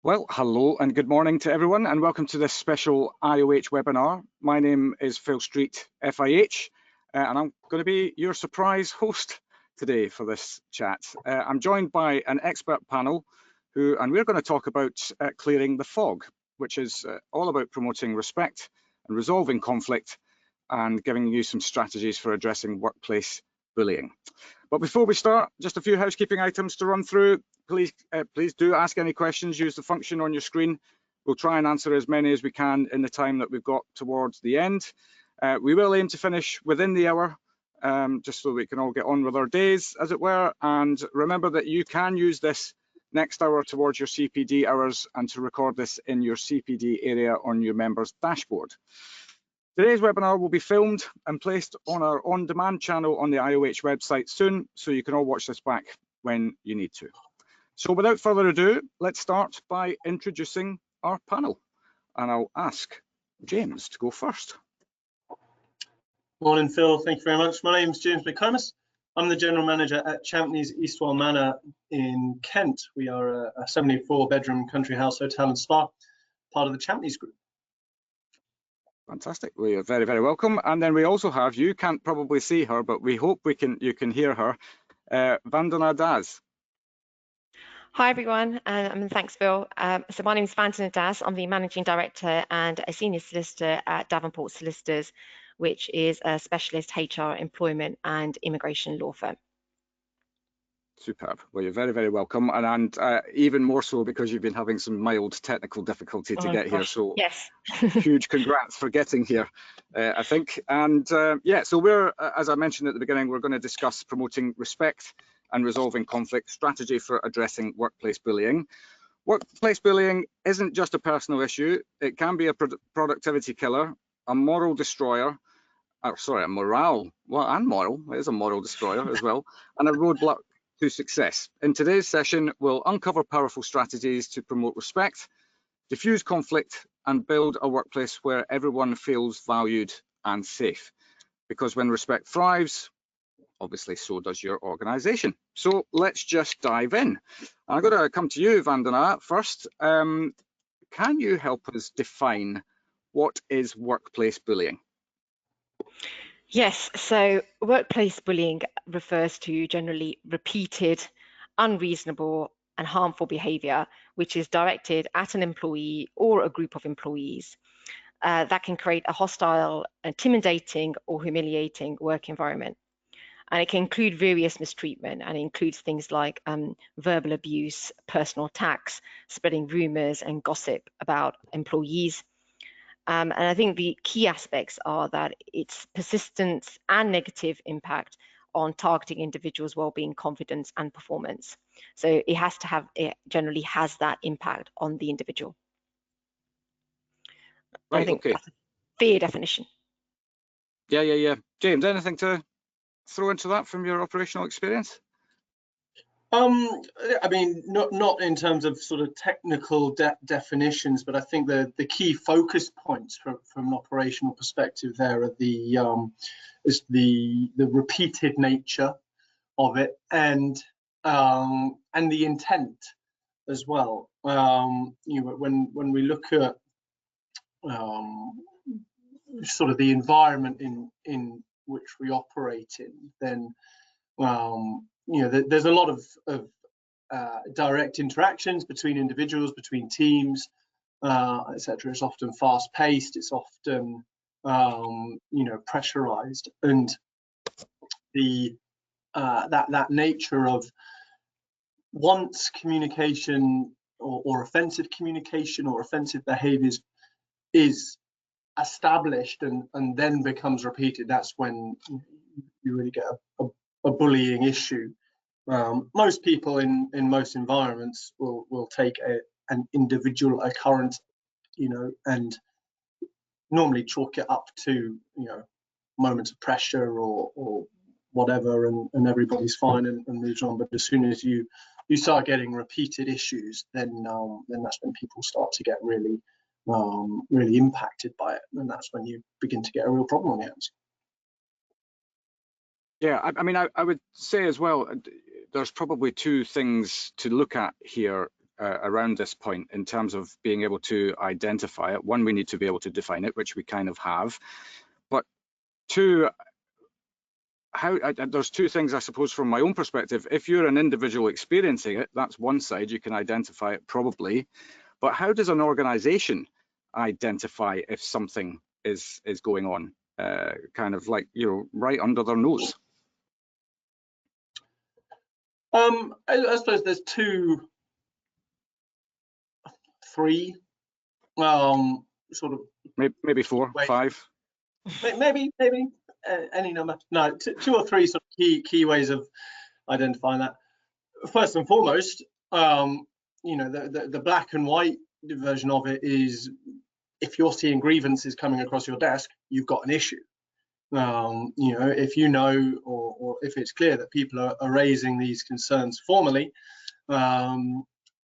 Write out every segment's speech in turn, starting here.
Well, hello and good morning to everyone, and welcome to this special IoH webinar. My name is Phil Street, FIH, and I'm going to be your surprise host today for this chat. I'm joined by an expert panel and we're going to talk about clearing the fog, which is all about promoting respect and resolving conflict and giving you some strategies for addressing workplace bullying. But before we start, just a few housekeeping items to run through. Please do ask any questions. Use the function on your screen. We'll try and answer as many as we can in the time that we've got towards the end. We will aim to finish within the hour, just so we can all get on with our days, as it were. And remember that you can use this next hour towards your CPD hours and to record this in your CPD area on your members' dashboard. Today's webinar will be filmed and placed on our on-demand channel on the IoH website soon, so you can all watch this back when you need to. So without further ado, let's start by introducing our panel. And I'll ask James to go first. Morning, Phil. Thank you very much. My name is James McComas. I'm the General Manager at Champneys Eastwell Manor in Kent. We are a 74-bedroom country house hotel and spa, part of the Champneys Group. Fantastic. We are very, very welcome. And then we also have, you can't probably see her, but we hope you can hear her, Vandana Das. Hi everyone, and thanks Phil. So my name is Vandana Das. I'm the Managing Director and a Senior Solicitor at Davenport Solicitors, which is a specialist HR, employment and immigration law firm. Superb. Well, you're very, very welcome, and even more so because you've been having some mild technical difficulty to get here. So yes, huge congrats for getting here, I think. And yeah, so we're, as I mentioned at the beginning, we're going to discuss promoting respect and resolving conflict, strategy for addressing workplace bullying. Workplace bullying isn't just a personal issue. It can be a productivity killer, a moral destroyer, a morale, well, and moral, it is a moral destroyer as well, and a roadblock to success. In today's session, we'll uncover powerful strategies to promote respect, diffuse conflict, and build a workplace where everyone feels valued and safe. Because when respect thrives, obviously so does your organization. So let's just dive in. I'm going to come to you, Vandana, first. Can you help us define what is workplace bullying? yes. So workplace bullying refers to generally repeated, unreasonable and harmful behavior, which is directed at an employee or a group of employees that can create a hostile, intimidating or humiliating work environment. And it can include various mistreatment, and it includes things like verbal abuse, personal attacks, spreading rumors and gossip about employees. And I think the key aspects are that its persistence and negative impact on targeting individuals' well-being, confidence and performance. So it generally has that impact on the individual. Right, I think okay. that's a fair definition. Yeah. James, anything to throw into that from your operational experience? I mean, not in terms of sort of technical definitions, but I think the key focus points from an operational perspective there are the repeated nature of it and the intent as well. You know, when we look at sort of the environment in which we operate in, then you know, there's a lot of direct interactions between individuals, between teams, etc. It's often fast-paced. It's often you know, pressurized, and the that nature of once communication or offensive communication or offensive behaviours is established and then becomes repeated, that's when you really get a bullying issue. Most people in most environments will take an individual occurrence, you know, and normally chalk it up to, you know, moments of pressure or whatever, and everybody's fine and moves on. But as soon as you start getting repeated issues, then that's when people start to get really impacted by it, and that's when you begin to get a real problem on your hands. Yeah, I mean, I would say as well, there's probably two things to look at here around this point in terms of being able to identify it. One, we need to be able to define it, which we kind of have. But two, there's two things, I suppose, from my own perspective. If you're an individual experiencing it, that's one side, you can identify it probably. But how does an organization identify if something is going on, kind of like, you know, right under their nose? I suppose there's three, sort of maybe four, five. Maybe any number. No, two or three sort of key ways of identifying that. First and foremost, you know, the black and white version of it is, if you're seeing grievances coming across your desk, you've got an issue. You know, if you know, or if it's clear that people are raising these concerns formally,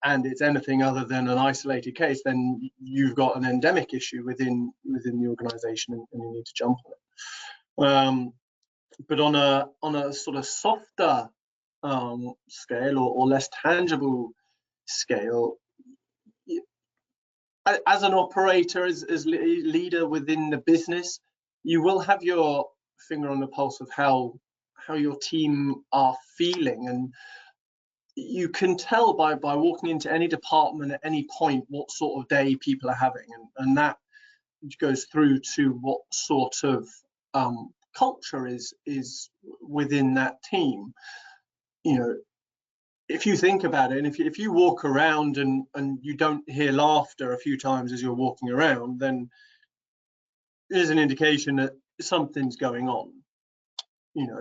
and it's anything other than an isolated case, then you've got an endemic issue within the organisation, and you need to jump on it. But on a sort of softer scale, or less tangible scale, as an operator, as leader within the business, you will have your finger on the pulse of how your team are feeling, and you can tell by walking into any department at any point what sort of day people are having, and that goes through to what sort of culture is within that team. You know, if you think about it, and if you walk around and you don't hear laughter a few times as you're walking around, then there's an indication that something's going on. You know,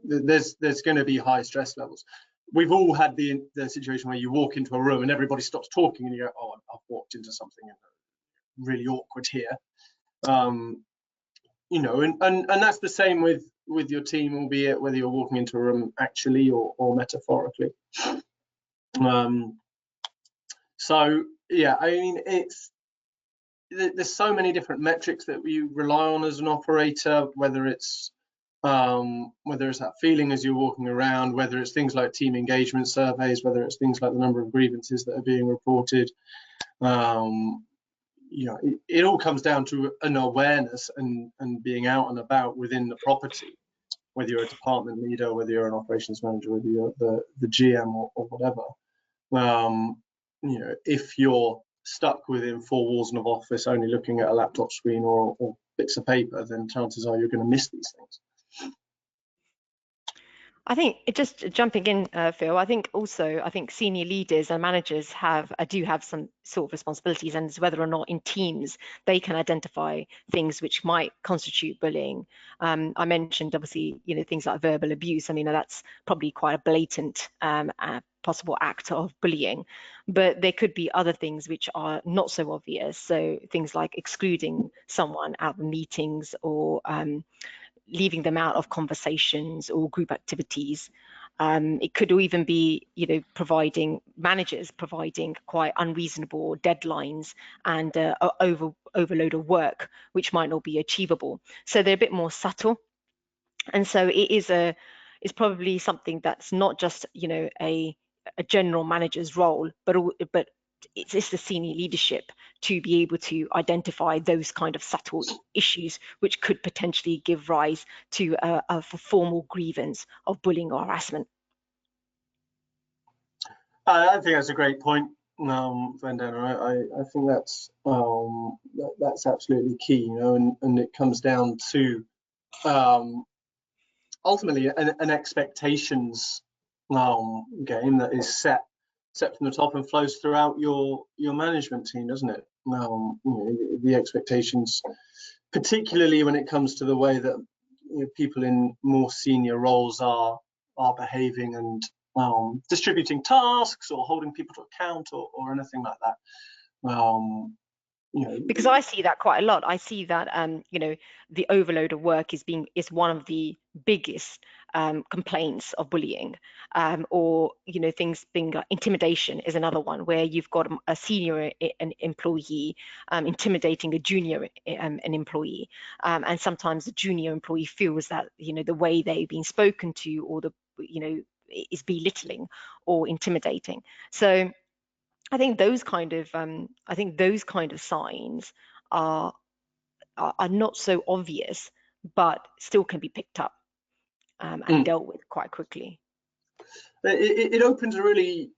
there's going to be high stress levels. We've all had the situation where you walk into a room and everybody stops talking, and you go, "Oh, I've walked into something really awkward here." You know, and that's the same with your team, albeit whether you're walking into a room actually or metaphorically. So yeah, I mean, there's so many different metrics that you rely on as an operator, whether it's that feeling as you're walking around, whether it's things like team engagement surveys, whether it's things like the number of grievances that are being reported. You know, it all comes down to an awareness and being out and about within the property, whether you're a department leader, whether you're an operations manager, whether you're the GM or whatever. You know, if you're stuck within four walls in an office only looking at a laptop screen or bits of paper, then chances are you're going to miss these things. I think just jumping in, Phil, I think senior leaders and managers do have some sort of responsibilities, and it's whether or not in teams they can identify things which might constitute bullying. I mentioned, obviously, you know, things like verbal abuse. I mean, that's probably quite a blatant possible act of bullying, but there could be other things which are not so obvious. So things like excluding someone out of meetings, or leaving them out of conversations or group activities. It could even be, you know, managers providing quite unreasonable deadlines and overload of work, which might not be achievable. So they're a bit more subtle. And so it's probably something that's not just, you know, a general manager's role, but it's the senior leadership to be able to identify those kind of subtle issues which could potentially give rise to a formal grievance of bullying or harassment. I think that's a great point, Vandana. I think that's absolutely key, you know, and it comes down to ultimately an expectations game that is set from the top and flows throughout your management team, doesn't it? You know, the expectations, particularly when it comes to the way that, you know, people in more senior roles are behaving and distributing tasks or holding people to account or anything like that. You know, because I see that quite a lot. I see that you know, the overload of work is one of the biggest complaints of bullying, or, you know, things being like intimidation is another one, where you've got a senior employee intimidating a junior an employee, and sometimes the junior employee feels that, you know, the way they've been spoken to, or the, you know, is belittling or intimidating. So I think those kind of signs are not so obvious, but still can be picked up and dealt with quite quickly. It opens a really,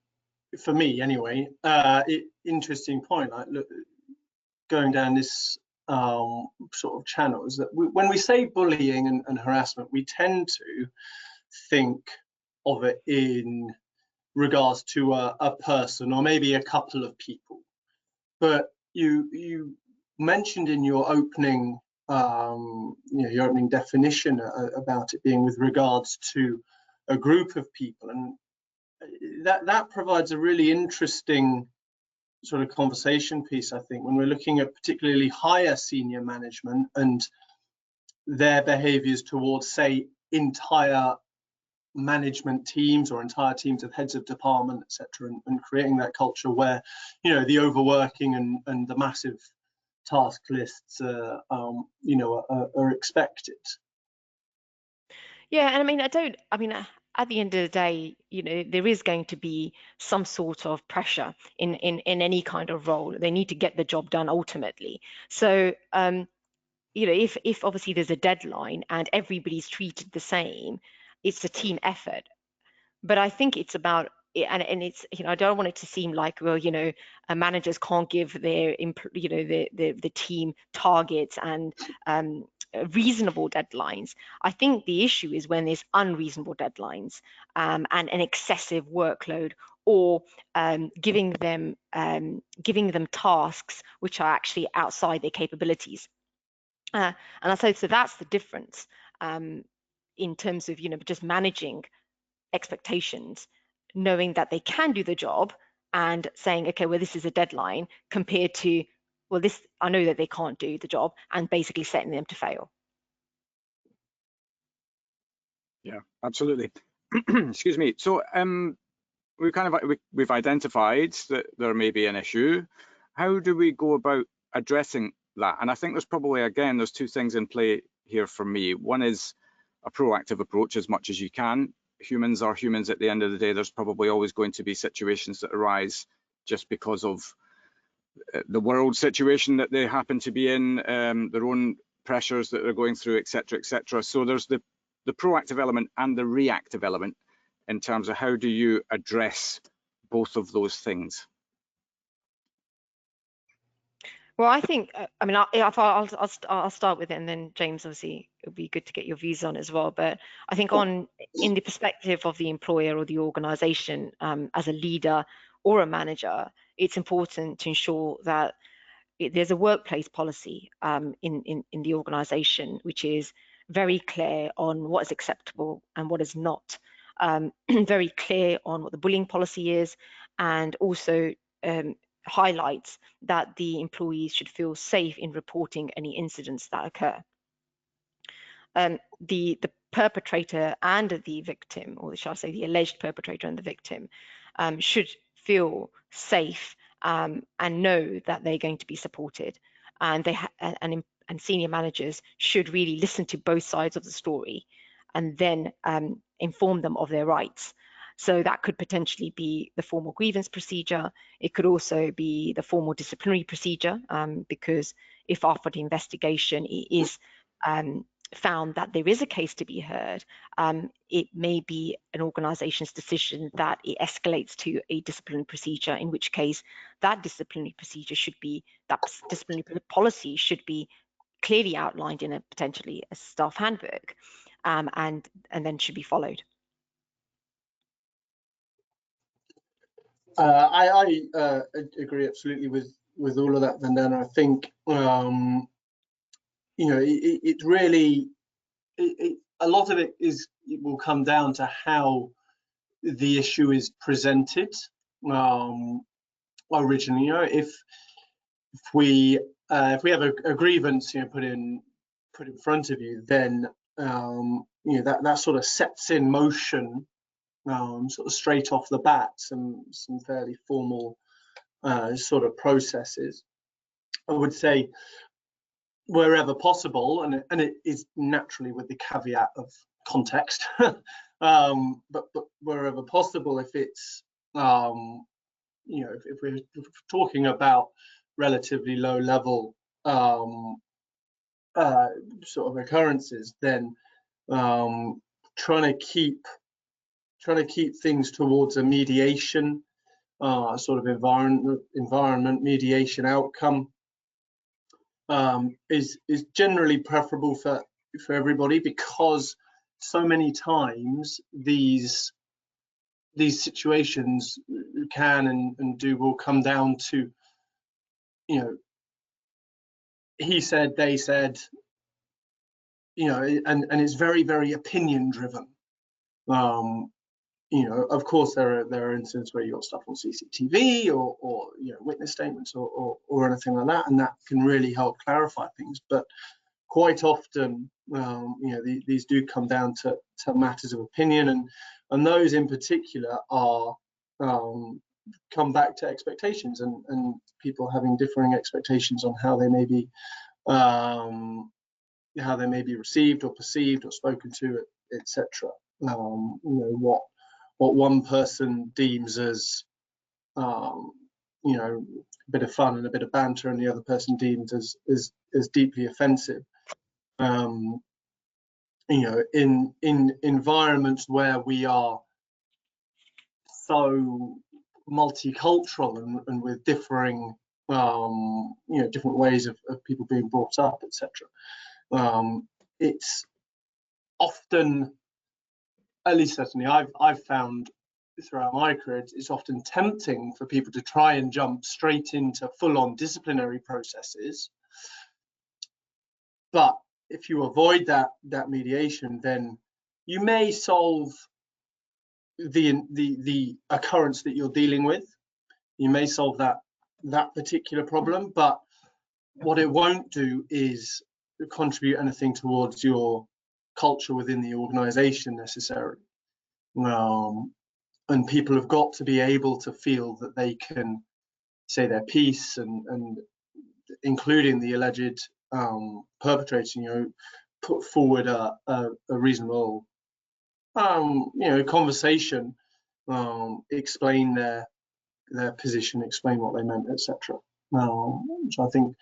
for me anyway, interesting point. Like, look, going down this sort of channel is that when we say bullying and harassment, we tend to think of it in regards to a person or maybe a couple of people. But you mentioned in your opening, your opening definition about it being with regards to a group of people, and that provides a really interesting sort of conversation piece, I think, when we're looking at particularly higher senior management and their behaviours towards, say, entire management teams or entire teams of heads of department, etc., and creating that culture where, the overworking and the massive task lists, are expected. Yeah, and at the end of the day, there is going to be some sort of pressure in any kind of role. They need to get the job done ultimately. So, if obviously there's a deadline and everybody's treated the same, it's a team effort. But I think it's about, and it's, I don't want it to seem like, well, managers can't give their the team targets and reasonable deadlines. I think the issue is when there's unreasonable deadlines and an excessive workload, or giving them tasks which are actually outside their capabilities. And so that's the difference in terms of just managing expectations, knowing that they can do the job and saying, okay, well, this is a deadline, compared to, well, this, I know that they can't do the job, and basically setting them to fail. Yeah, absolutely. Excuse me. So we've identified that there may be an issue. How do we go about addressing that? And I think there's probably, again, there's two things in play here for me. One is a proactive approach as much as you can. Humans are humans at the end of the day. There's probably always going to be situations that arise just because of the world situation that they happen to be in, their own pressures that they're going through, etc., etc. So there's the proactive element and the reactive element in terms of how do you address both of those things? Well, I think, I'll start with it, and then James, obviously, it would be good to get your views on as well. But I think in the perspective of the employer or the organisation, as a leader or a manager, it's important to ensure that there's a workplace policy in the organisation which is very clear on what is acceptable and what is not. Very clear on what the bullying policy is, and also highlights that the employees should feel safe in reporting any incidents that occur. The perpetrator and the victim, or shall I say the alleged perpetrator and the victim, should feel safe and know that they're going to be supported, and and senior managers should really listen to both sides of the story and then inform them of their rights. So that could potentially be the formal grievance procedure. It could also be the formal disciplinary procedure, because if after the investigation it is found that there is a case to be heard, it may be an organisation's decision that it escalates to a disciplinary procedure, in which case that disciplinary procedure that disciplinary policy should be clearly outlined in potentially a staff handbook, and then should be followed. I agree absolutely with all of that, Vandana. I think it really a lot of it will come down to how the issue is presented. Originally, if we have a grievance put in front of you, then that sort of sets in motion sort of straight off the bat some fairly formal sort of processes. I would say wherever possible, and it is naturally with the caveat of context, but wherever possible, if it's if we're talking about relatively low level sort of occurrences, then trying to keep things towards a mediation sort of environment mediation outcome is generally preferable for everybody, because so many times these situations can and will come down to, he said, they said, and it's very, very opinion driven. Of course there are instances where you've got stuff on CCTV or witness statements or anything like that, and that can really help clarify things. But quite often, these do come down to matters of opinion, and those in particular are come back to expectations and people having differing expectations on how they may be received or perceived or spoken to, etc. What one person deems as a bit of fun and a bit of banter, and the other person deems as deeply offensive. In environments where we are so multicultural and with differing different ways of people being brought up, etc. It's often, at least certainly I've found throughout my career, it's often tempting for people to try and jump straight into full-on disciplinary processes. But if you avoid that mediation, then you may solve the occurrence that you're dealing with. You may solve that particular problem, but what it won't do is contribute anything towards your culture within the organization necessarily. And people have got to be able to feel that they can say their piece, and including the alleged perpetrator, put forward a reasonable conversation, explain their position, explain what they meant, etc. So I think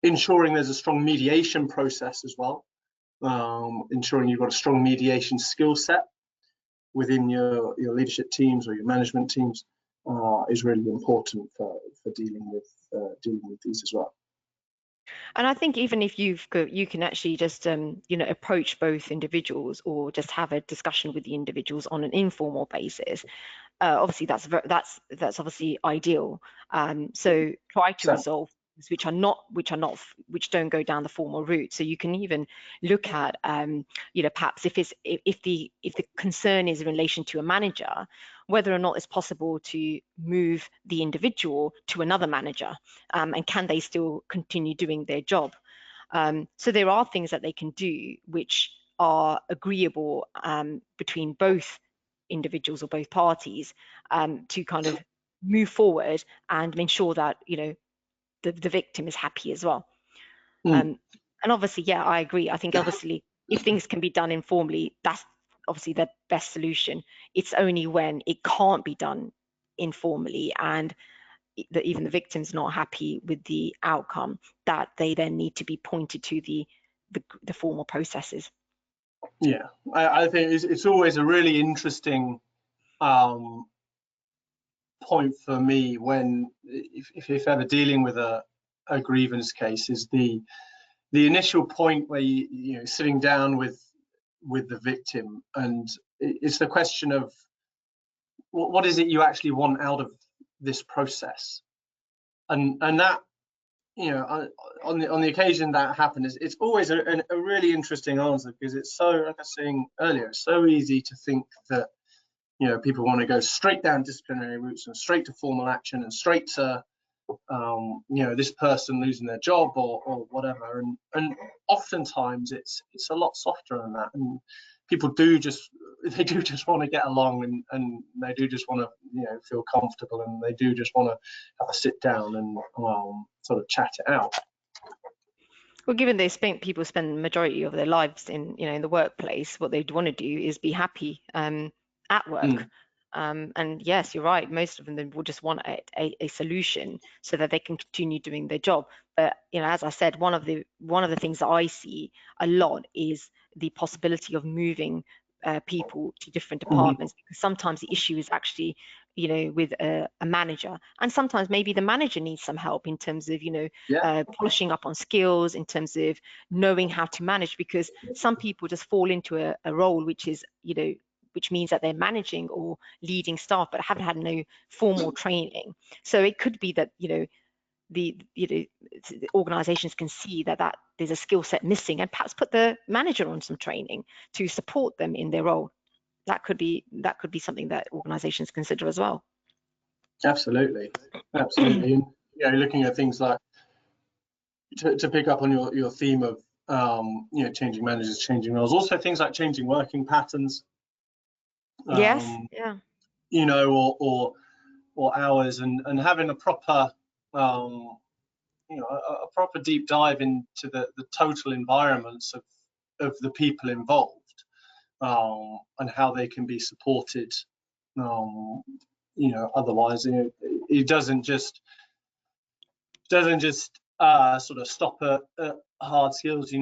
ensuring there's a strong mediation process as well, ensuring you've got a strong mediation skill set within your leadership teams or your management teams is really important for dealing with these as well. And I think even if you can actually just approach both individuals or just have a discussion with the individuals on an informal basis. Obviously, that's obviously ideal. So try to resolve which don't go down the formal route. So you can even look at perhaps if the concern is in relation to a manager, whether or not it's possible to move the individual to another manager, and can they still continue doing their job. So there are things that they can do which are agreeable between both individuals or both parties, to kind of move forward and ensure that the victim is happy as well. And obviously, yeah, I agree. I think obviously if things can be done informally, that's obviously the best solution. It's only when it can't be done informally and that even the victim's not happy with the outcome that they then need to be pointed to the formal processes. Yeah, I think it's always a really interesting point for me when if ever dealing with a grievance case, is the initial point where you sitting down with the victim, and it's the question of what is it you actually want out of this process, and that on the occasion that happened, it's always a really interesting answer, because it's so, like I was saying earlier, it's so easy to think that people want to go straight down disciplinary routes and straight to formal action and straight to this person losing their job or whatever, and oftentimes it's a lot softer than that, and people do just want to get along, and they do just want to feel comfortable, and they do just want to have a sit down and sort of chat it out. Well, given people spend the majority of their lives in, in the workplace, what they'd want to do is be happy at work. And yes, you're right. Most of them will just want a solution so that they can continue doing their job. But as I said, one of the things that I see a lot is the possibility of moving people to different departments, because sometimes the issue is actually with a manager, and sometimes maybe the manager needs some help in terms of polishing up on skills, in terms of knowing how to manage, because some people just fall into a role which is which means that they're managing or leading staff but haven't had no formal training. So it could be that the organizations can see that there's a skill set missing, and perhaps put the manager on some training to support them in their role. That could be something that organizations consider as well. Absolutely. And looking at things like, to pick up on your theme of changing managers, changing roles, also things like changing working patterns, yes, or hours, and having a proper a proper deep dive into the total environments of the people involved, and how they can be supported. Otherwise, it doesn't just sort of stop at hard skills.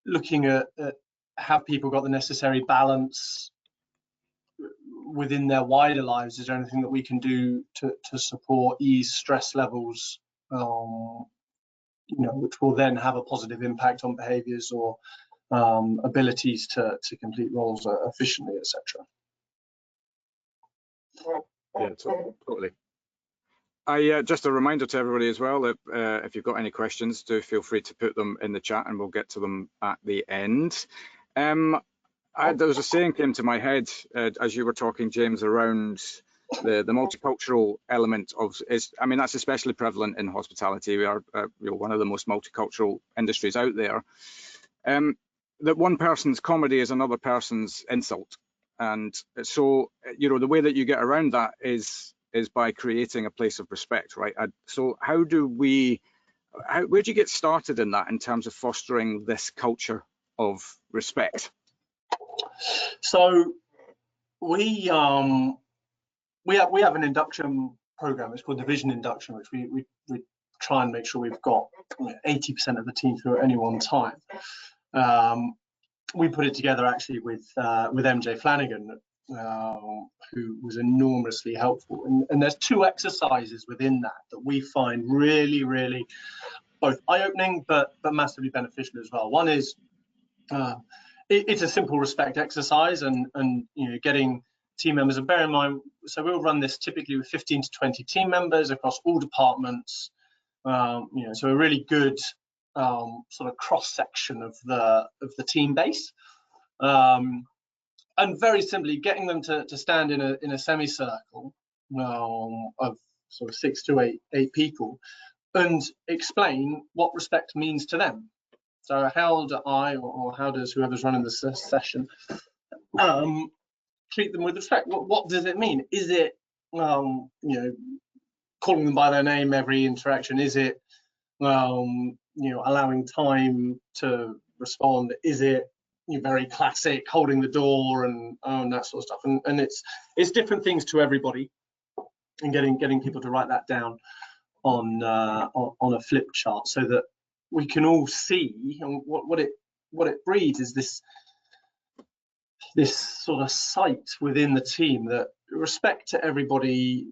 Looking at have people got the necessary balance within their wider lives? Is there anything that we can do to support, ease stress levels, which will then have a positive impact on behaviours or abilities to complete roles efficiently, etc. Yeah, totally. Just a reminder to everybody as well that if you've got any questions, do feel free to put them in the chat and we'll get to them at the end. There was a saying came to my head as you were talking, James, around the multicultural element of that's especially prevalent in hospitality. We are one of the most multicultural industries out there. That one person's comedy is another person's insult, and so the way that you get around that is by creating a place of respect, right? So where do you get started in that in terms of fostering this culture of respect? So we have an induction program. It's called Division Induction, which we try and make sure we've got 80% of the team through at any one time. We put it together actually with MJ Flanagan, who was enormously helpful. And there's two exercises within that we find really, really both eye-opening but massively beneficial as well. One is it's a simple respect exercise, and getting team members, and bear in mind, so we'll run this typically with 15 to 20 team members across all departments. So a really good sort of cross section of the team base, and very simply getting them to stand in a semicircle of sort of 6 to 8 people and explain what respect means to them. So how do I, or how does whoever's running the session, treat them with respect? What does it mean? Is it calling them by their name every interaction? Is it allowing time to respond? Is it very classic holding the door and that sort of stuff? And it's different things to everybody, and getting people to write that down on a flip chart so that we can all see, and what it breeds is this sort of sight within the team that respect to everybody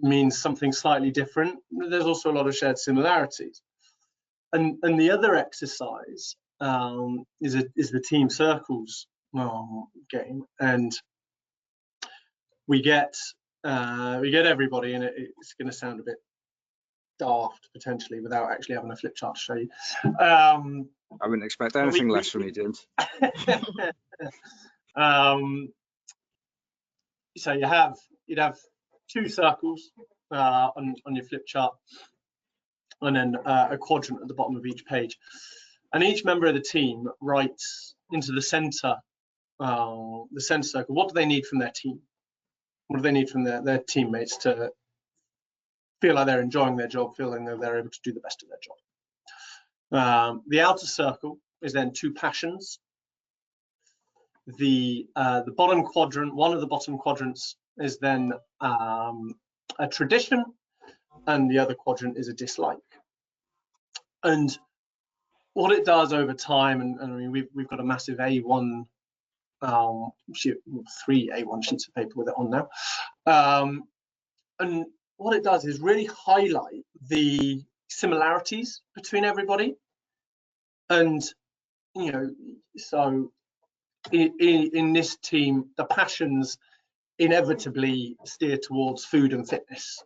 means something slightly different. There's also a lot of shared similarities. And the other exercise is the team circles game, and we get everybody, and it's going to sound a bit daft potentially without actually having a flip chart to show you. I wouldn't expect anything less from you, James. So you'd have 2 circles on your flip chart, and then a quadrant at the bottom of each page, and each member of the team writes into the center circle, what do they need from their team? What do they need from their teammates to feel like they're enjoying their job, feeling that they're able to do the best of their job? The outer circle is then 2 passions. The bottom quadrant, one of the bottom quadrants, is then a tradition, and the other quadrant is a dislike. And what it does over time, and I mean, we've got a massive A1 sheet, 3 A1 sheets of paper with it on now, and what it does is really highlight the similarities between everybody. And you know, so in this team, the passions inevitably steer towards food and fitness.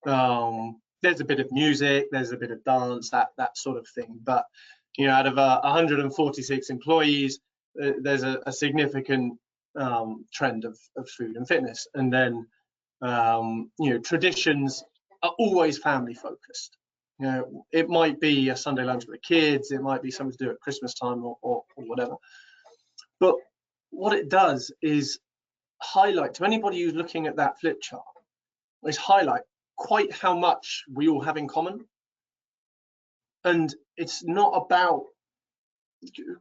There's a bit of music, there's a bit of dance, that sort of thing. But you know, out of 146 employees, there's a significant trend of food and fitness. And then you know, traditions are always family focused. You know, it might be a Sunday lunch with the kids, it might be something to do at Christmas time or whatever. But what it does is highlight to anybody who's looking at that flip chart, is highlight quite how much we all have in common. And it's not about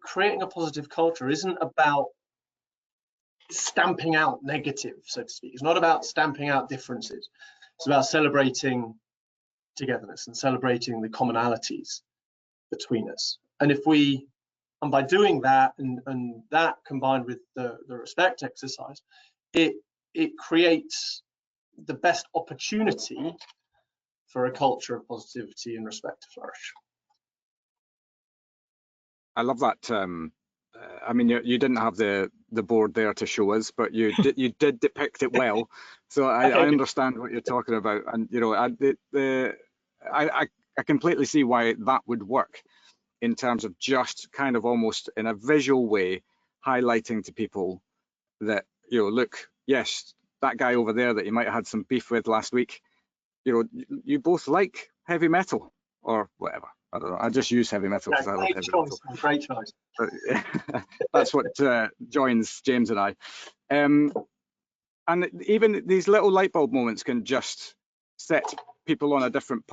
creating a positive culture, isn't about stamping out negative, so to speak. It's not about stamping out differences. It's about celebrating togetherness and celebrating the commonalities between us. And if we, and by doing that, and that combined with the respect exercise, it creates the best opportunity for a culture of positivity and respect to flourish. I love that. I mean, you didn't have the board there to show us, but you did depict it well. So I understand what you're talking about, and you know, I completely see why that would work in terms of just kind of almost in a visual way highlighting to people that, you know, look, yes, that guy over there that you might have had some beef with last week, you know, you both like heavy metal or whatever. I don't know. I just use heavy metal because I love heavy metal. Great choice. But, that's what joins James and I. And even these little light bulb moments can just set people on a different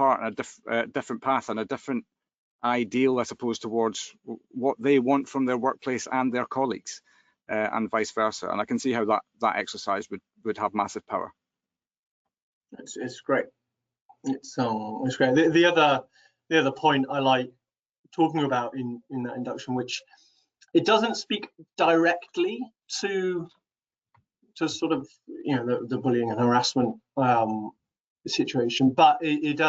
different path and a different ideal, I suppose, towards what they want from their workplace and their colleagues, and vice versa. And I can see how that exercise would have massive power. It's great. It's great. The other point I like talking about in that induction, which it doesn't speak directly to sort of, you know, the bullying and harassment situation, but it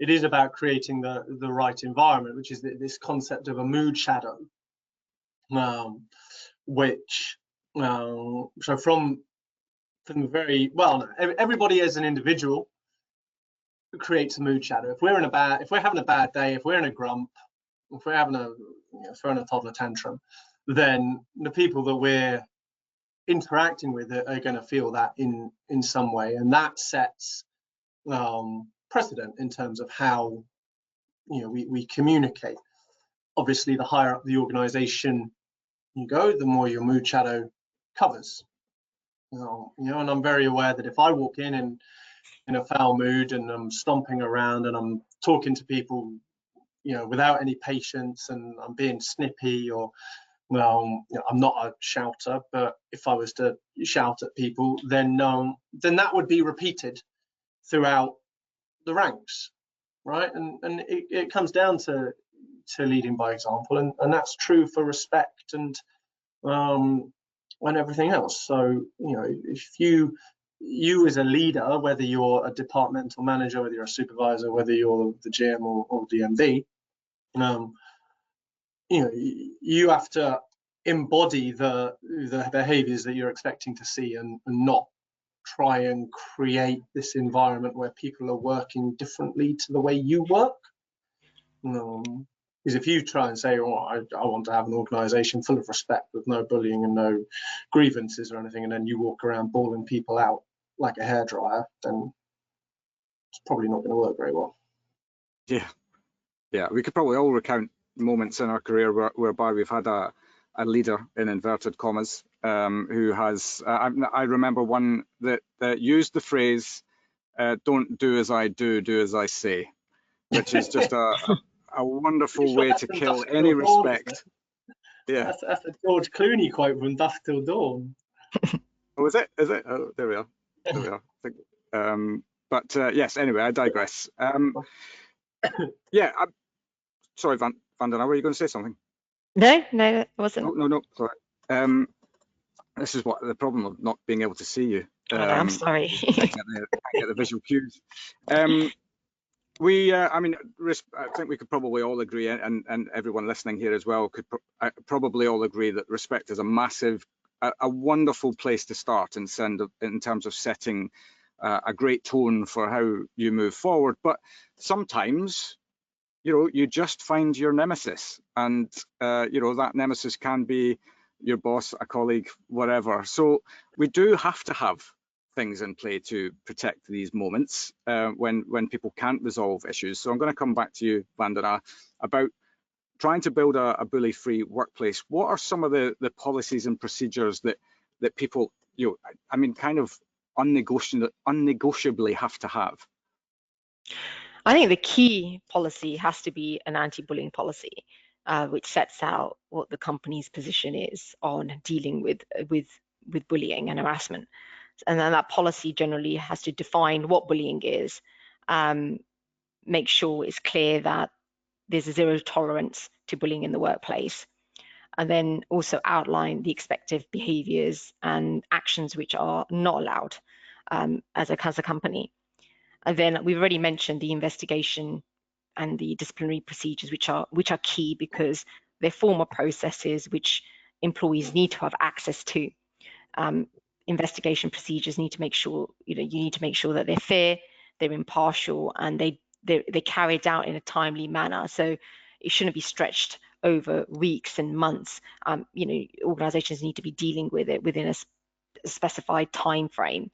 is about creating the right environment, which is this concept of a mood shadow, which so from the very well, everybody as an individual creates a mood shadow. If we're having a bad day, if we're in a grump, if we're having throwing a toddler tantrum, then the people that we're interacting with are going to feel that in some way, and that sets precedent in terms of how, you know, we communicate. Obviously, the higher up the organization you go, the more your mood shadow covers. You know, and I'm very aware that if I walk in a foul mood and I'm stomping around and I'm talking to people, you know, without any patience, and I'm being snippy, or you know, I'm not a shouter, but if I was to shout at people, then that would be repeated throughout the ranks, right? And it comes down to leading by example, and that's true for respect and everything else. So, you know, if you as a leader, whether you're a departmental manager, whether you're a supervisor, whether you're the GM or DMD, you know, you have to embody the behaviors that you're expecting to see, and not try and create this environment where people are working differently to the way you work. Because if you try and say, oh, I want to have an organization full of respect with no bullying and no grievances or anything, and then you walk around bawling people out like a hairdryer, then it's probably not going to work very well. Yeah, we could probably all recount moments in our career whereby we've had a leader, in inverted commas, who has, I remember one that used the phrase, don't do as I do as I say, which is just a a wonderful Pretty sure way that's to from kill Dusk any Till Dawn, isn't it? respect. Yeah. That's a George Clooney quote from Dusk Till Dawn. Oh, is it? Is it? Oh, there we are. There we are. I think, but yes, anyway, I digress. Yeah, sorry, Vandana, were you going to say something? No, it wasn't. No, sorry. This is what the problem of not being able to see you. I'm sorry. Can't get the visual cues. I mean, I think we could probably all agree, and everyone listening here as well could probably all agree that respect is a wonderful place to start in terms of setting a great tone for how you move forward. But sometimes, you just find your nemesis, and that nemesis can be your boss, a colleague, whatever. So we do have to have things in play to protect these moments when people can't resolve issues. So I'm going to come back to you, Vandana, about trying to build a bully-free workplace. What are some of the policies and procedures that people, I mean, kind of unnegotiably have to have? I think the key policy has to be an anti-bullying policy, which sets out what the company's position is on dealing with bullying and harassment. And then that policy generally has to define what bullying is, make sure it's clear that there's a zero tolerance to bullying in the workplace, and then also outline the expected behaviours and actions which are not allowed as a company. And then we've already mentioned the investigation and the disciplinary procedures, which are key because they're formal processes which employees need to have access to. Investigation procedures need to make sure, you need to make sure that they're fair, they're impartial, and they're carried out in a timely manner. So it shouldn't be stretched over weeks and months. Organizations need to be dealing with it within a specified time frame.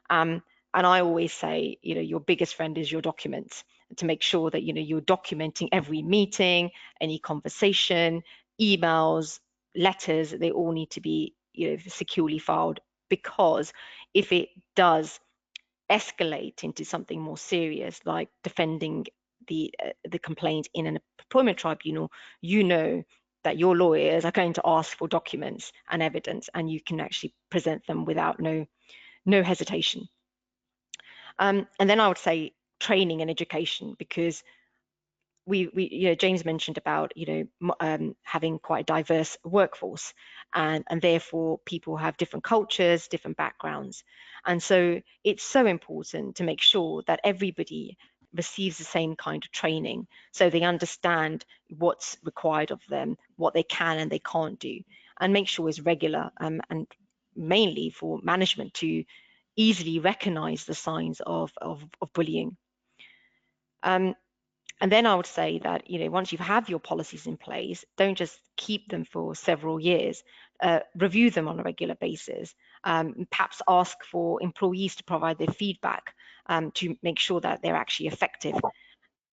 And I always say, your biggest friend is your documents, to make sure that, you're documenting every meeting, any conversation, emails, letters. They all need to be, securely filed, because if it does escalate into something more serious, like defending the complaint in an employment tribunal, that your lawyers are going to ask for documents and evidence, and you can actually present them without no hesitation. And then I would say training and education, because James mentioned about having quite a diverse workforce, and therefore people have different cultures, different backgrounds, and so it's so important to make sure that everybody receives the same kind of training, so they understand what's required of them, what they can and they can't do, and make sure it's regular, and mainly for management to easily recognize the signs of bullying. And then I would say that, once you have your policies in place, don't just keep them for several years. Review them on a regular basis. Perhaps ask for employees to provide their feedback to make sure that they're actually effective.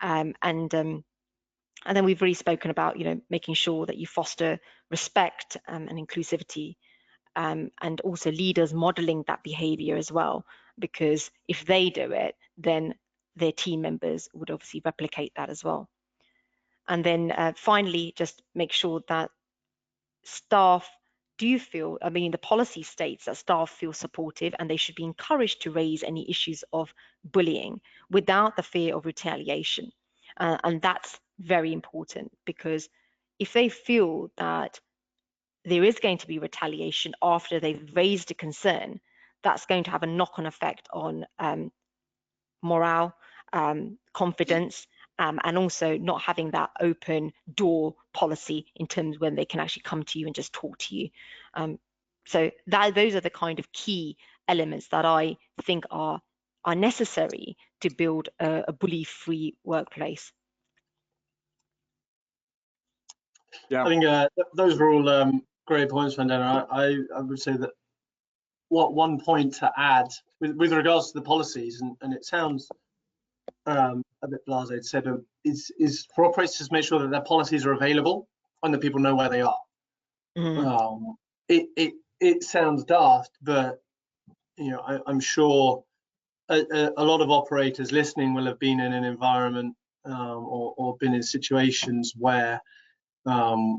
And then we've really spoken about, making sure that you foster respect and inclusivity, and also leaders modeling that behavior as well, because if they do it, then their team members would obviously replicate that as well. And then finally, just make sure that staff the policy states that staff feel supportive, and they should be encouraged to raise any issues of bullying without the fear of retaliation. And that's very important, because if they feel that there is going to be retaliation after they've raised a concern, that's going to have a knock-on effect on morale, confidence, and also not having that open door policy in terms of when they can actually come to you and just talk to you. So those are the kind of key elements that I think are necessary to build a bully-free workplace. Yeah, I think those are all great points, Vandana. I would say that one point to add with regards to the policies, and it sounds a bit blasé to say, but is for operators to make sure that their policies are available and that people know where they are. Mm-hmm. It sounds daft, but I'm sure a lot of operators listening will have been in an environment or been in situations where they're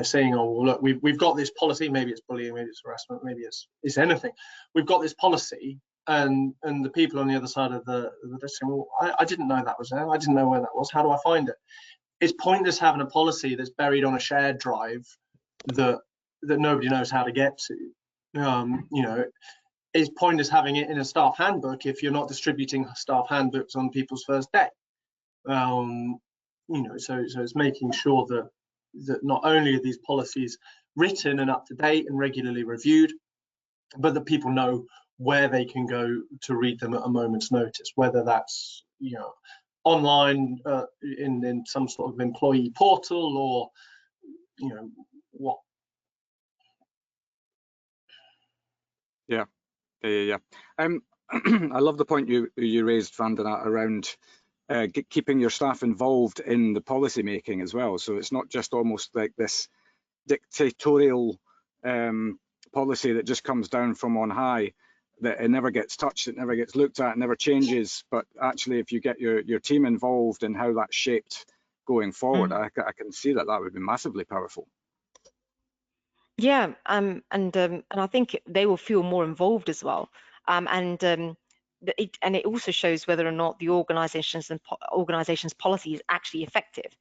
saying, oh well, look, we've got this policy, maybe it's bullying, maybe it's harassment, maybe it's anything, we've got this policy, and the people on the other side of the desk saying, well, I didn't know that was there, I didn't know where that was, how do I find it? It's pointless having a policy that's buried on a shared drive that nobody knows how to get to. It's pointless having it in a staff handbook if you're not distributing staff handbooks on people's first day. So it's making sure that not only are these policies written and up to date and regularly reviewed, but that people know where they can go to read them at a moment's notice, whether that's online in some sort of employee portal, or what. Yeah. I love the point you raised, Vandana, around keeping your staff involved in the policy making as well. So it's not just almost like this dictatorial policy that just comes down from on high, that it never gets touched, it never gets looked at, it never changes. But actually, if you get your team involved in how that's shaped going forward, I can see that would be massively powerful. Yeah, and I think they will feel more involved as well, and it also shows whether or not the organization's policy is actually effective,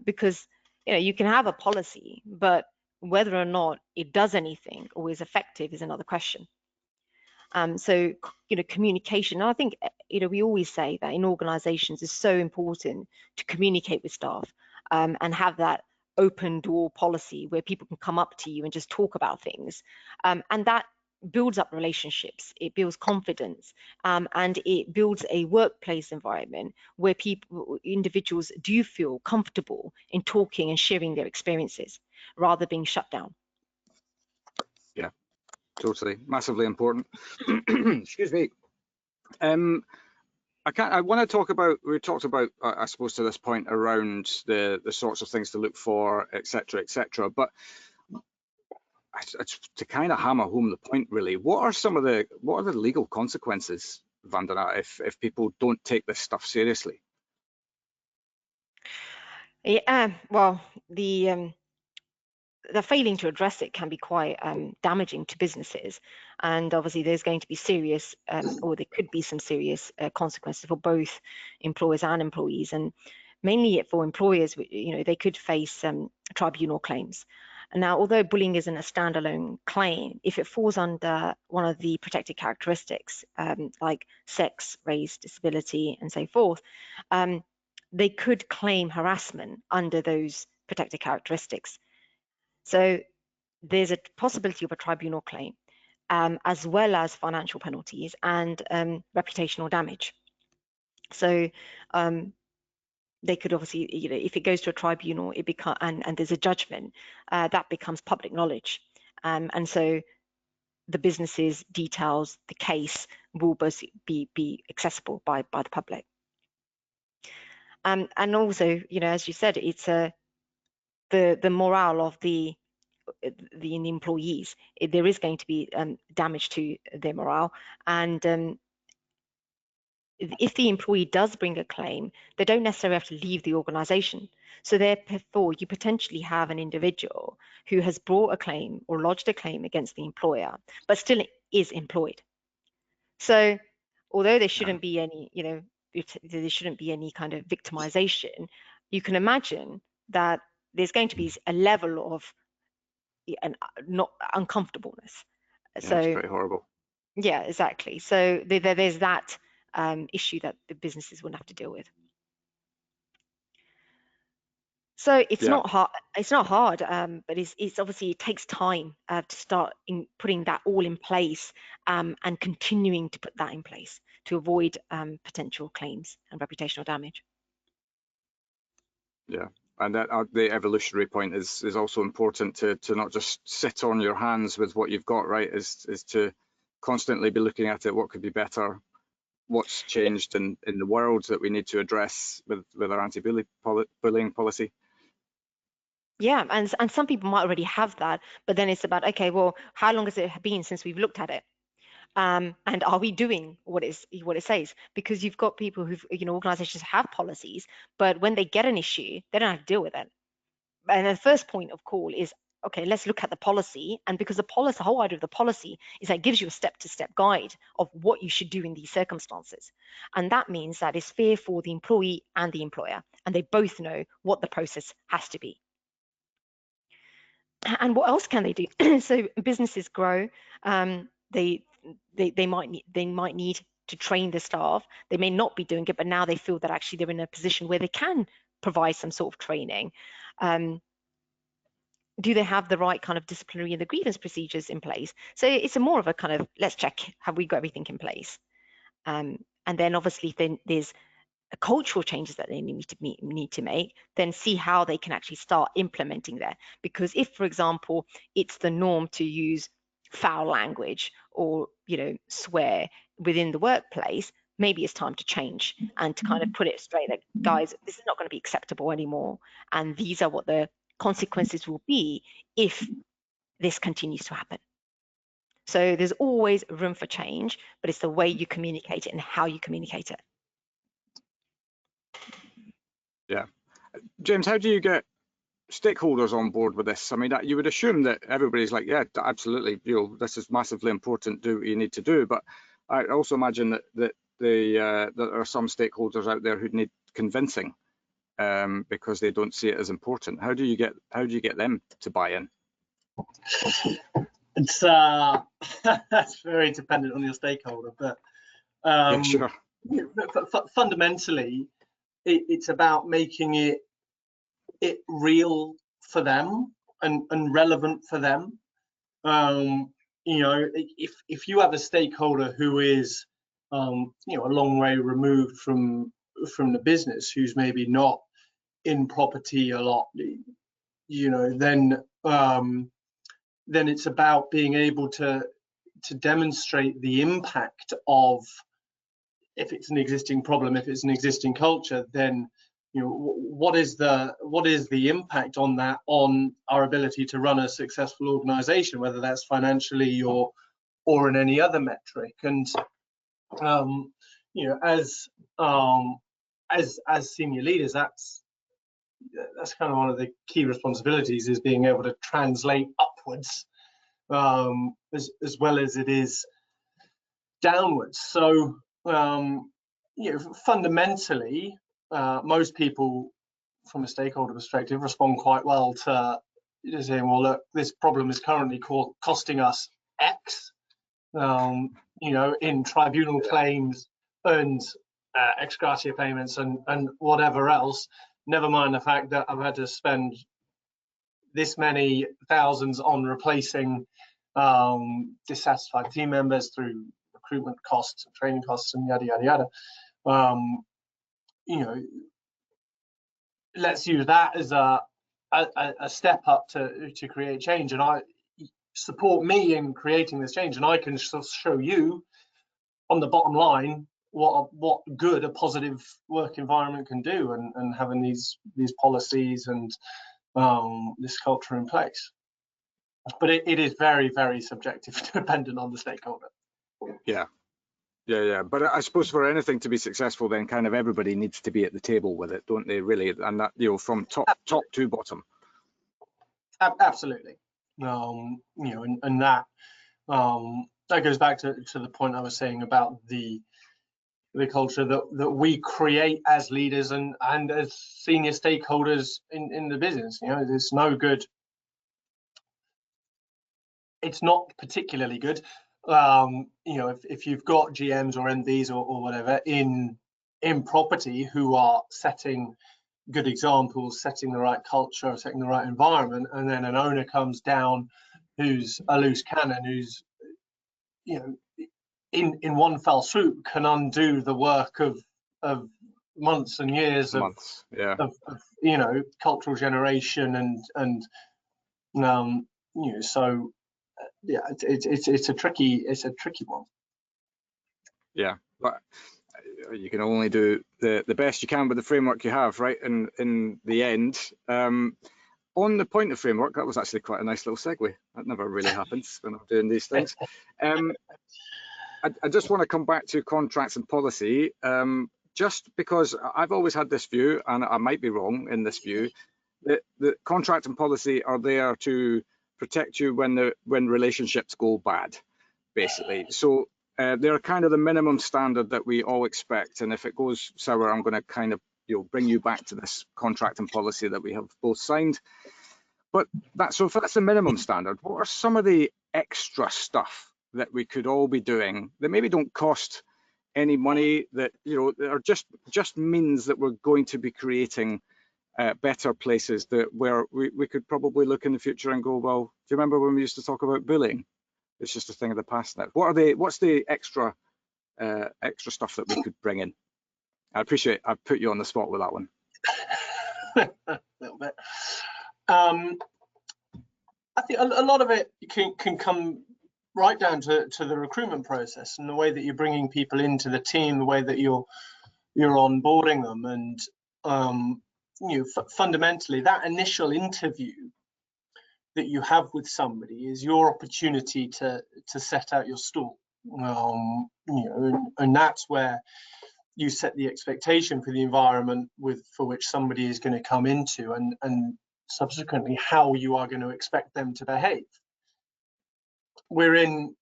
because you can have a policy, but whether or not it does anything or is effective is another question. So communication, and I think we always say that in organizations it's so important to communicate with staff, and have that open door policy where people can come up to you and just talk about things, and that builds up relationships, it builds confidence, and it builds a workplace environment where individuals do feel comfortable in talking and sharing their experiences rather than being shut down. Yeah, totally, massively important. Excuse me. I want to talk about, we talked about, I suppose, to this point around the sorts of things to look for, etc., etc. But to kind of hammer home the point, really, what are the legal consequences, Vandana, if people don't take this stuff seriously? Yeah, well, the failing to address it can be quite damaging to businesses, and obviously there's going to be serious or there could be some serious consequences for both employers and employees, and mainly for employers, they could face tribunal claims. And now, although bullying isn't a standalone claim, if it falls under one of the protected characteristics, like sex, race, disability, and so forth, they could claim harassment under those protected characteristics. So there's a possibility of a tribunal claim, as well as financial penalties and reputational damage. So they could obviously, if it goes to a tribunal, it and there's a judgment, that becomes public knowledge, and so the business's details, the case, will both be accessible by the public. And also, as you said, it's the morale of the employees. There is going to be damage to their morale, and if the employee does bring a claim, they don't necessarily have to leave the organization. So therefore, you potentially have an individual who has brought a claim or lodged a claim against the employer, but still is employed. So although there shouldn't be any, there shouldn't be any kind of victimization, you can imagine that there's going to be a level of not uncomfortableness. Yeah, So it's pretty horrible. Yeah, exactly. So there's that issue that the businesses will have to deal with. So it's not hard. It's not hard, but it's obviously it takes time to start putting that all in place, and continuing to put that in place to avoid potential claims and reputational damage. Yeah, and that the evolutionary point is also important to not just sit on your hands with what you've got, right? Is to constantly be looking at it. What could be better? What's changed in the world that we need to address with our anti-bullying policy? Yeah, and some people might already have that, but then it's about, okay, well, how long has it been since we've looked at it? And are we doing what it says? Because you've got people who've, organizations have policies, but when they get an issue, they don't have to deal with it. And the first point of call is, okay, let's look at the policy. And because the whole idea of the policy is that it gives you a step-to-step guide of what you should do in these circumstances. And that means that it's fair for the employee and the employer, and they both know what the process has to be. And what else can they do? So businesses grow. They might need to train the staff. They may not be doing it, but now they feel that actually they're in a position where they can provide some sort of training. Do they have the right kind of disciplinary and the grievance procedures in place? So it's a more of a kind of, let's check, have we got everything in place? And then obviously then there's cultural changes that they need to make, then see how they can actually start implementing that. Because if, for example, it's the norm to use foul language or, swear within the workplace, maybe it's time to change and to kind of put it straight that, guys, this is not going to be acceptable anymore. And these are what the consequences will be if this continues to happen. So there's always room for change, but it's the way you communicate it and how you communicate it. Yeah. James, how do you get stakeholders on board with this? I mean, you would assume that everybody's like, yeah, absolutely, this is massively important, do what you need to do. But I also imagine that there are some stakeholders out there who need convincing because they don't see it as important. How do you get them to buy in? It's that's very dependent on your stakeholder, but yeah, sure. Fundamentally, it's about making it real for them and relevant for them. If you have a stakeholder who is a long way removed from the business, who's maybe not in property a lot, then it's about being able to demonstrate the impact of, if it's an existing problem, if it's an existing culture, then what is the impact on that on our ability to run a successful organization, whether that's financially or in any other metric. And as senior leaders, that's kind of one of the key responsibilities, is being able to translate upwards as well as it is downwards. So fundamentally, most people from a stakeholder perspective respond quite well to saying, well, look, this problem is currently costing us X, in tribunal claims and ex gratia payments and whatever else, never mind the fact that I've had to spend this many thousands on replacing dissatisfied team members through recruitment costs and training costs and yada yada yada. Let's use that as a step up to create change, and I support me in creating this change, and I can show you on the bottom line what good a positive work environment can do, and having these policies and this culture in place. But it is very, very subjective, dependent on the stakeholder. Yeah. But I suppose for anything to be successful, then kind of everybody needs to be at the table with it, don't they? Really, and that from top to bottom. Absolutely. And that goes back to the point I was saying about the culture that we create as leaders and as senior stakeholders in the business. There's no good. It's not particularly good, if you've got GMs or MDs or whatever in property who are setting good examples, setting the right culture, setting the right environment, and then an owner comes down who's a loose cannon, who's in one fell swoop can undo the work of months and years of cultural generation and so yeah, it's a tricky one. Yeah, but you can only do the best you can with the framework you have, right? And in the end, on the point of framework, that was actually quite a nice little segue. That never really happens when I'm doing these things. I just want to come back to contracts and policy, just because I've always had this view, and I might be wrong in this view, that the contract and policy are there to protect you when relationships go bad, basically. So they're kind of the minimum standard that we all expect, and if it goes sour, I'm going to kind of bring you back to this contract and policy that we have both signed. But so if that's the minimum standard, what are some of the extra stuff that we could all be doing that maybe don't cost any money, that are just means that we're going to be creating better places where we could probably look in the future and go, well, do you remember when we used to talk about bullying? It's just a thing of the past now. What's the extra stuff that we could bring in? I appreciate I've put you on the spot with that one. A little bit. I think a lot of it can come right down to the recruitment process and the way that you're bringing people into the team, the way that you're onboarding them, and fundamentally that initial interview that you have with somebody is your opportunity to set out your stall, and that's where you set the expectation for the environment for which somebody is going to come into, and subsequently how you are going to expect them to behave. We're in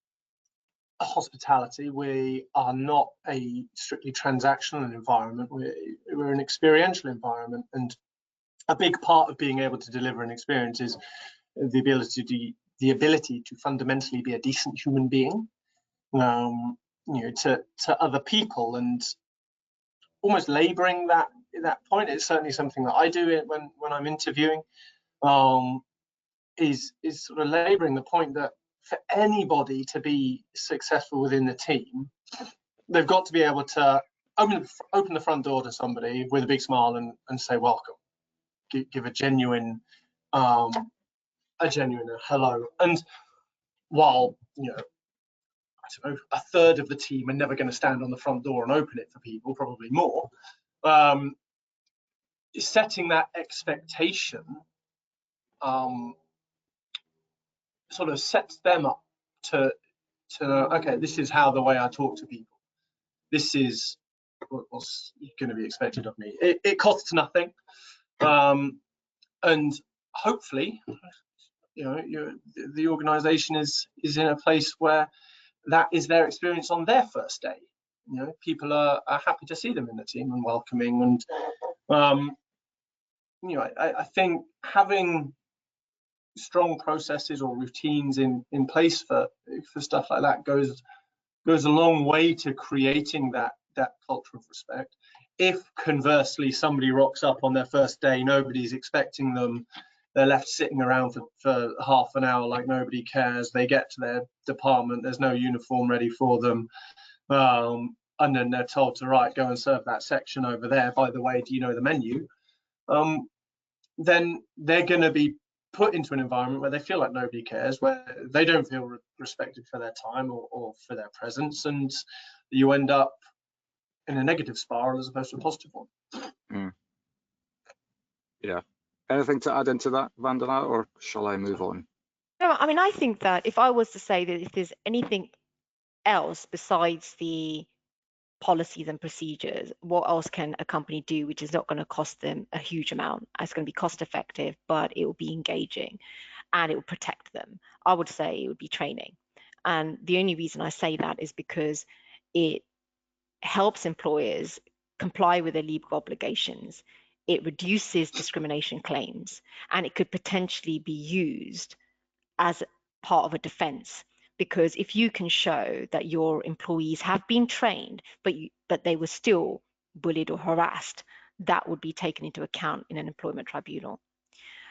hospitality. We are not a strictly transactional environment. We're an experiential environment, and a big part of being able to deliver an experience is the ability to fundamentally be a decent human being, to other people, and almost laboring that point. It's certainly something that I do when I'm interviewing, is sort of laboring the point that for anybody to be successful within the team, they've got to be able to open the front door to somebody with a big smile and say welcome, give a genuine hello. And while I don't know, a third of the team are never going to stand on the front door and open it for people, probably more, setting that expectation sort of sets them up to okay, this is how the way I talk to people. This is what's going to be expected of me. It costs nothing, and hopefully, the organisation is in a place where that is their experience on their first day. People are happy to see them in the team and welcoming, and I think having strong processes or routines in place for stuff like that goes a long way to creating that culture of respect. If conversely somebody rocks up on their first day, nobody's expecting them, they're left sitting around for half an hour like nobody cares, they get to their department, there's no uniform ready for them, and then they're told to go and serve that section over there, by the way, do you know the menu? Then they're going to be put into an environment where they feel like nobody cares, where they don't feel respected for their time or for their presence, and you end up in a negative spiral as opposed to a positive one. Yeah. Anything to add into that, Vandana, or shall I move on? No, I mean, I think that if I was to say that if there's anything else besides the policies and procedures, what else can a company do which is not going to cost them a huge amount? It's going to be cost effective, but it will be engaging and it will protect them. I would say it would be training. And the only reason I say that is because it helps employers comply with their legal obligations. It reduces discrimination claims, and it could potentially be used as part of a defense. Because if you can show that your employees have been trained, but they were still bullied or harassed, that would be taken into account in an employment tribunal.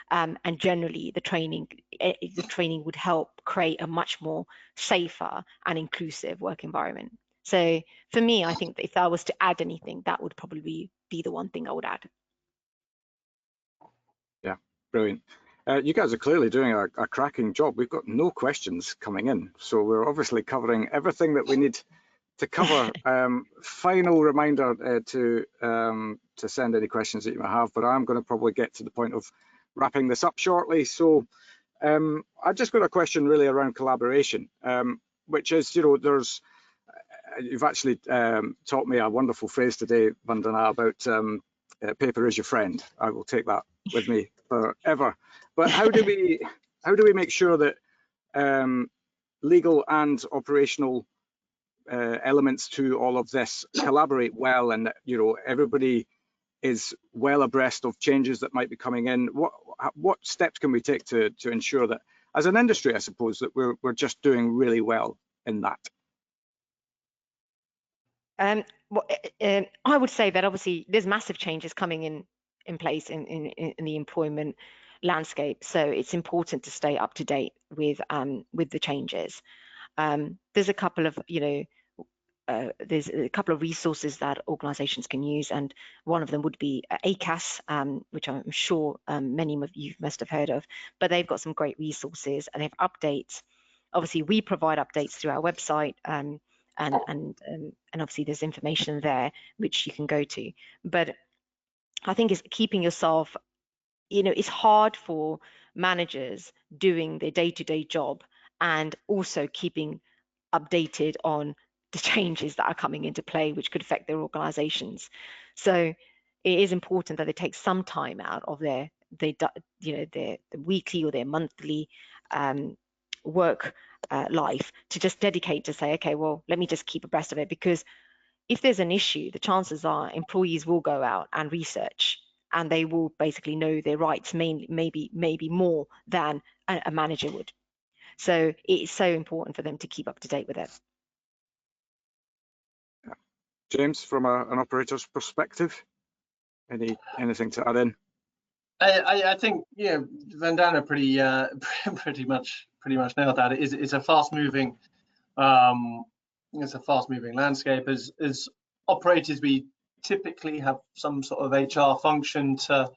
And generally, the training would help create a much more safer and inclusive work environment. So for me, I think that if I was to add anything, that would probably be the one thing I would add. Yeah, brilliant. You guys are clearly doing a cracking job. We've got no questions coming in, so we're obviously covering everything that we need to cover. Final reminder to send any questions that you might have, but I'm going to probably get to the point of wrapping this up shortly. So I just got a question really around collaboration, which is, there's you've actually taught me a wonderful phrase today, Vandana, about paper is your friend. I will take that with me forever. But how do we make sure that legal and operational elements to all of this collaborate well, and everybody is well abreast of changes that might be coming in? What steps can we take to ensure that, as an industry, I suppose, that we're just doing really well in that? I would say that obviously there's massive changes coming in place in the employment landscape, so it's important to stay up to date with the changes. There's a couple of resources that organizations can use, and one of them would be ACAS, which I'm sure many of you must have heard of, but they've got some great resources and they have updates. Obviously we provide updates through our website, and obviously there's information there which you can go to. But I think it's keeping yourself, it's hard for managers doing their day-to-day job and also keeping updated on the changes that are coming into play, which could affect their organizations. So it is important that they take some time out of their weekly or their monthly work life to just dedicate to say, okay, well, let me just keep abreast of it, because if there's an issue, the chances are employees will go out and research, and they will basically know their rights, maybe more than a manager would. So it's so important for them to keep up to date with it. James, from an operator's perspective, anything to add in? I think Vandana pretty much nailed that. It's a fast-moving landscape. As operators, we typically have some sort of HR function to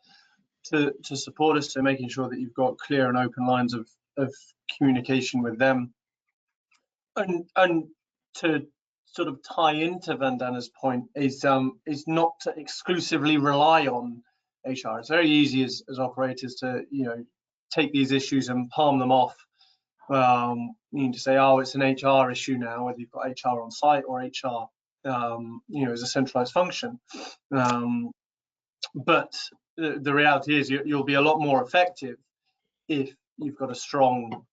support us, to making sure that you've got clear and open lines of communication with them, and to sort of tie into Vandana's point is not to exclusively rely on HR. It's very easy as operators to take these issues and palm them off. You need to say, oh, it's an HR issue now, whether you've got HR on site or HR as a centralized function. But the reality is you'll be a lot more effective if you've got a strong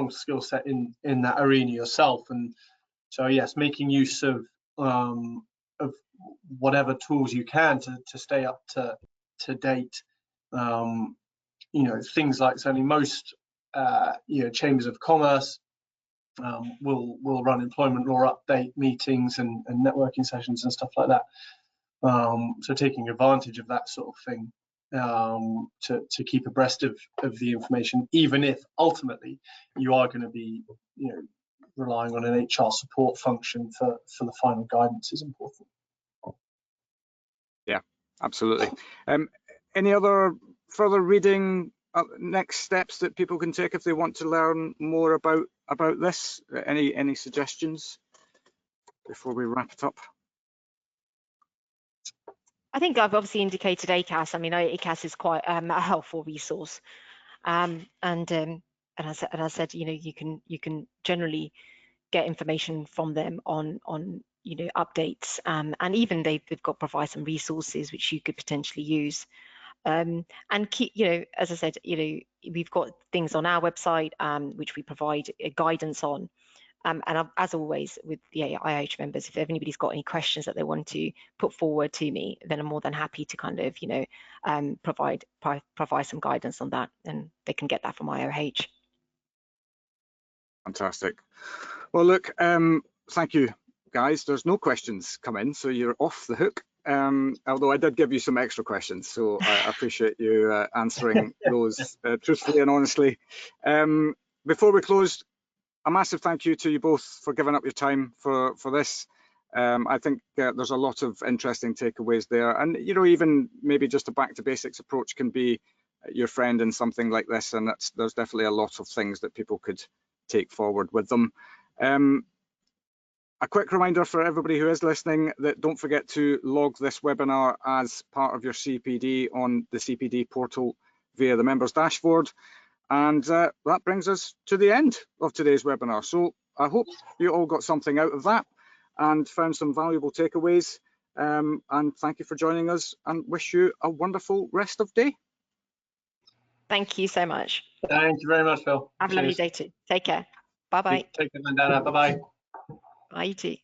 skill set in that arena yourself. And so yes, making use of whatever tools you can to stay up to date. Things like certainly most chambers of commerce will run employment law update meetings and networking sessions and stuff like that. So taking advantage of that sort of thing to keep abreast of the information, even if ultimately you are going to be relying on an HR support function for the final guidance, is important. Yeah, absolutely. Any other further reading, next steps that people can take if they want to learn more about this? Any suggestions before we wrap it up? I think I've obviously indicated ACAS. I mean, ACAS is quite a helpful resource, and as I said, you can generally get information from them on updates, and even they've provide some resources which you could potentially use. And keep, as I said, we've got things on our website which we provide guidance on. And as always with the IoH members, if anybody's got any questions that they want to put forward to me, then I'm more than happy to kind of provide some guidance on that, and they can get that from IoH. Fantastic. Well, look, thank you, guys. There's no questions come in, so you're off the hook. Although I did give you some extra questions, so I appreciate you answering those truthfully and honestly. Before we close, a massive thank you to you both for giving up your time for this. I think there's a lot of interesting takeaways there, and even maybe just a back to basics approach can be your friend in something like this, and there's definitely a lot of things that people could take forward with them. A quick reminder for everybody who is listening that don't forget to log this webinar as part of your CPD on the CPD portal via the members dashboard. And that brings us to the end of today's webinar. So I hope you all got something out of that and found some valuable takeaways. And thank you for joining us, and wish you a wonderful rest of day. Thank you so much. Thank you very much, Phil. Have a lovely day too. Take care. Bye-bye. Take care, Mandana. Bye-bye. Bye, you too.